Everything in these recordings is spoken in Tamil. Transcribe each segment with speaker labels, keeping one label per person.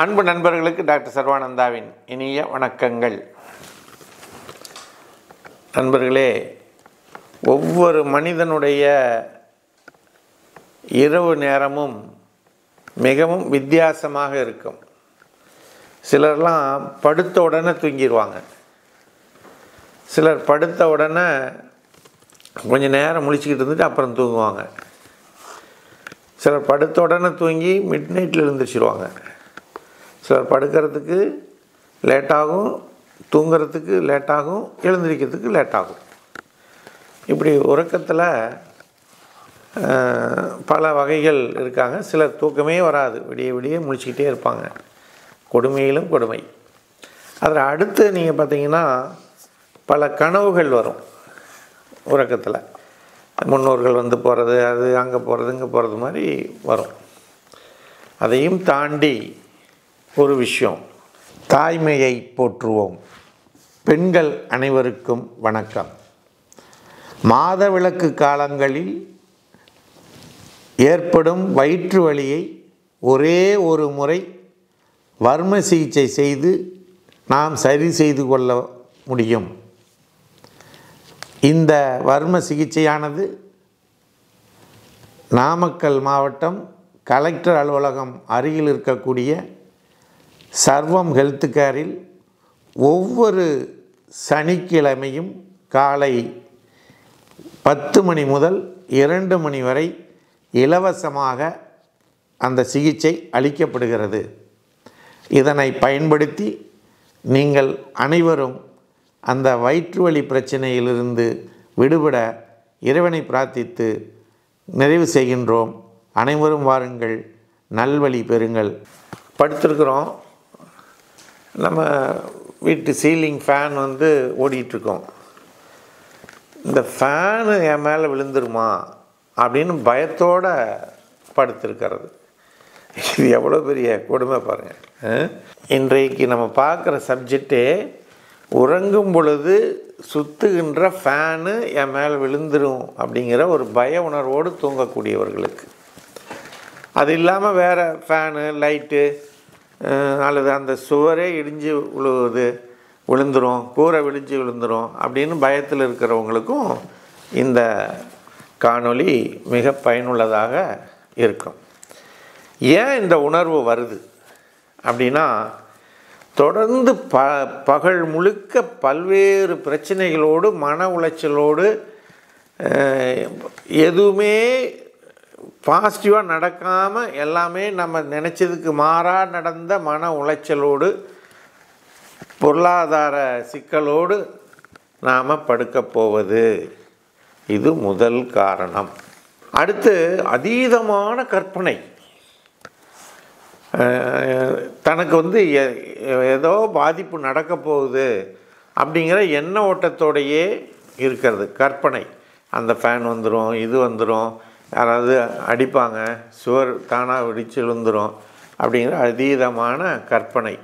Speaker 1: அன்பு நண்பர்களுக்கு டாக்டர் சர்வானந்தாவின் இனிய வணக்கங்கள். நண்பர்களே, ஒவ்வொரு மனிதனுடைய இரவு நேரமும் மிகவும் வித்தியாசமாக இருக்கும். சிலர்லாம் படுத்த உடனே தூங்கிடுவாங்க. சிலர் படுத்த உடனே கொஞ்சம் நேரம் முழிச்சிக்கிட்டு இருந்துட்டு அப்புறம் தூங்குவாங்க. சிலர் படுத்த உடனே தூங்கி மிட் நைட்டில் எழுந்திரிச்சிடுவாங்க. சிலர் படுக்கிறதுக்கு லேட்டாகும், தூங்கிறதுக்கு லேட்டாகும், எழுந்திரிக்கிறதுக்கு லேட்டாகும். இப்படி உறக்கத்தில் பல வகைகள் இருக்காங்க. சிலர் தூக்கமே வராது, விடிய விடிய முழிச்சிக்கிட்டே இருப்பாங்க. கொடுமையிலும் கொடுமை. அதில் அடுத்து நீங்கள் பார்த்தீங்கன்னா பல கனவுகள் வரும் உறக்கத்தில். முன்னோர்கள் வந்து போகிறது, அது அங்கே போகிறது இங்கே போகிறது மாதிரி வரும். அதையும் தாண்டி ஒரு விஷயம், தாய்மையை போற்றுவோம். பெண்கள் அனைவருக்கும் வணக்கம். மாதவிலக்கு காலங்களில் ஏற்படும் வயிற்று வலியை ஒரே ஒரு முறை வர்ம சிகிச்சை செய்து நாம் சரி செய்து கொள்ள முடியும். இந்த வர்ம சிகிச்சையானது நாமக்கல் மாவட்டம் கலெக்டர் அலுவலகம் அருகில் இருக்கக்கூடிய சர்வம் ஹெல்த் கேரில் ஒவ்வொரு சனிக்கிழமையும் காலை 10 மணி முதல் 2 மணி வரை இலவசமாக அந்த சிகிச்சை அளிக்கப்படுகிறது. இதனை பயன்படுத்தி நீங்கள் அனைவரும் அந்த வயிற்றுவலி பிரச்சனையிலிருந்து விடுபட இறைவனை பிரார்த்தித்து நிறைவு செய்கின்றோம். அனைவரும் வாருங்கள், நல்வழி பெறுங்கள். படுத்திருக்கிறோம், நம்ம வீட்டு சீலிங் ஃபேன் வந்து ஓடிட்டுருக்கோம். இந்த ஃபேனு என் மேலே விழுந்துருமா அப்படின்னு பயத்தோடு படுத்திருக்கிறது. இது எவ்வளோ பெரிய கொடுமை பாருங்கள். இன்றைக்கு நம்ம பார்க்குற சப்ஜெக்டே உறங்கும் பொழுது சுற்றுகின்ற ஃபேனு என் மேலே விழுந்துடும் அப்படிங்கிற ஒரு பய உணர்வோடு தூங்கக்கூடியவர்களுக்கு. அது இல்லாமல் வேறு ஃபேனு, லைட்டு அல்லது அந்த சுவரே இடிஞ்சு விழுந்துடும், கூரை விழிஞ்சு விழுந்துடும் அப்படின்னு பயத்தில் இருக்கிறவங்களுக்கும் இந்த காணொளி மிக பயனுள்ளதாக இருக்கும். ஏன் இந்த உணர்வு வருது அப்படின்னா, தொடர்ந்து பகல் முழுக்க பல்வேறு பிரச்சனைகளோடு மன உளைச்சலோடு எதுவுமே பாசிட்டிவாக நடக்காமல் எல்லாமே நம்ம நினச்சதுக்கு மாறாக நடந்த மன உளைச்சலோடு பொருளாதார சிக்கலோடு நாம் படுக்கப் போவது இது முதல் காரணம். அடுத்து அதீதமான கற்பனை. தனக்கு வந்து ஏதோ பாதிப்பு நடக்க போகுது அப்படிங்கிற எண்ண ஓட்டத்தோடையே இருக்கிறது. கற்பனை, அந்த ஃபேன் வந்துடும், இது வந்துடும், யாராவது அடிப்பாங்க, சுவர் தானாக வெடிச்சு விழுந்துடும் அப்படிங்கிற அதீதமான கற்பனை.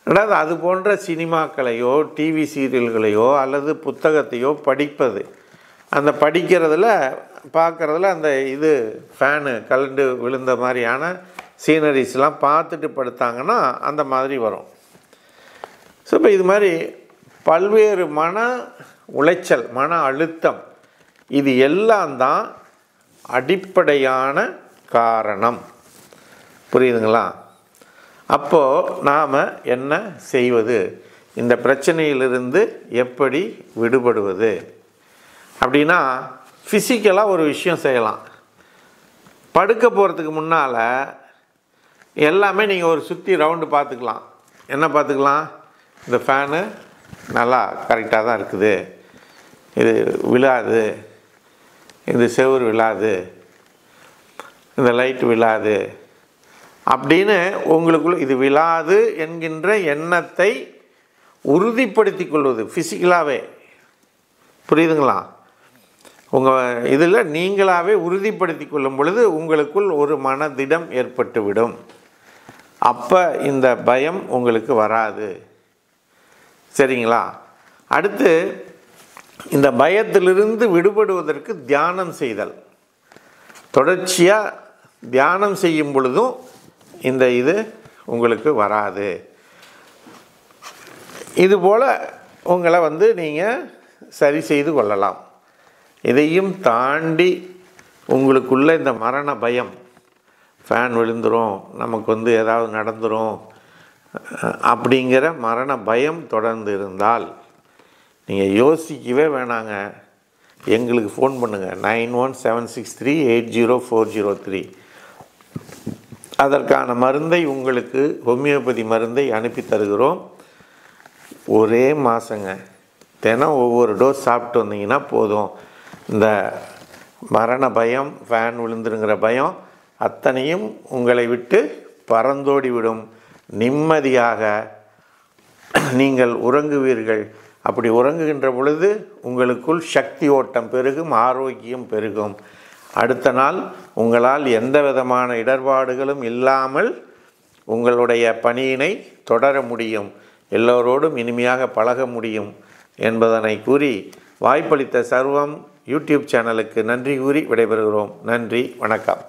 Speaker 1: ரெண்டாவது, அது போன்ற சினிமாக்களையோ டிவி சீரியல்களையோ அல்லது புத்தகத்தையோ படிப்பது. அந்த படிக்கிறதுல பார்க்குறதுல அந்த இது ஃபேனு கலண்டு விழுந்த மாதிரியான சீனரிஸ்லாம் பார்த்துட்டு படுத்தாங்கன்னா அந்த மாதிரி வரும். ஸோ இப்போ இது மாதிரி பல்வேறு மன உளைச்சல், மன அழுத்தம், இது எல்லாம் தான் அடிப்படையான காரணம். புரியுதுங்களா? அப்போது நாம் என்ன செய்வது, இந்த பிரச்சனையிலிருந்து எப்படி விடுபடுவது அப்படின்னா, ஃபிசிக்கலாக ஒரு விஷயம் செய்யலாம். படுக்க போகிறதுக்கு முன்னால் எல்லாமே நீங்கள் ஒரு சுற்றி ரவுண்டு பார்த்துக்கலாம். என்ன பார்த்துக்கலாம்? இந்த ஃபேனு நல்லா கரெக்டாக தான் இருக்குது, இது விழாது, இந்த செவுறு விழாது, இந்த லைட் விழாது அப்படின்னு உங்களுக்குள்ள இது விழாது என்கின்ற எண்ணத்தை உறுதிப்படுத்தி கொள்வது ஃபிசிக்கலாகவே. புரியுதுங்களா? உங்கள் இதில் நீங்களாகவே உறுதிப்படுத்தி கொள்ளும் பொழுது உங்களுக்குள் ஒரு மனதிடம் ஏற்பட்டுவிடும். அப்போ இந்த பயம் உங்களுக்கு வராது. சரிங்களா? அடுத்து, இந்த பயத்திலிருந்து விடுபடுவதற்கு தியானம் செய்தல். தொடர்ச்சியாக தியானம் செய்யும் பொழுதும் இந்த இது உங்களுக்கு வராது. இதுபோல் உங்களை நீங்கள் சரி செய்து கொள்ளலாம். இதையும் தாண்டி உங்களுக்குள்ள இந்த மரண பயம், ஃபேன் விழுந்துரும், நமக்கு ஏதாவது நடந்துரும் அப்படிங்கிற மரண பயம் தொடர்ந்து இருந்தால் நீங்கள் யோசிக்கவே வேணாங்க. எங்களுக்கு ஃபோன் பண்ணுங்கள் 9176380403. அதற்கான மருந்தை உங்களுக்கு ஹோமியோபதி மருந்தை அனுப்பி தருகிறோம். ஒரே மாதங்க, தினம் ஒவ்வொரு டோஸ் சாப்பிட்டு வந்தீங்கன்னா போதும். இந்த மரண பயம், ஃபேன் விழுந்துருங்கிற பயம் அத்தனையும் உங்களை விட்டு பறந்தோடி விடும். நிம்மதியாக நீங்கள் உறங்குவீர்கள். அப்படி உறங்குகின்ற பொழுது உங்களுக்குள் சக்தி ஓட்டம் பெருகும், ஆரோக்கியம் பெருகும். அடுத்த நாள் உங்களால் எந்த விதமான இடர்பாடுகளும் இல்லாமல் உங்களுடைய பணியினை தொடர முடியும். எல்லோரோடும் இனிமையாக பழக முடியும் என்பதனை கூறி வாய்ப்பளித்த சர்வம் யூடியூப் சேனலுக்கு நன்றி கூறி விடைபெறுகிறோம். நன்றி, வணக்கம்.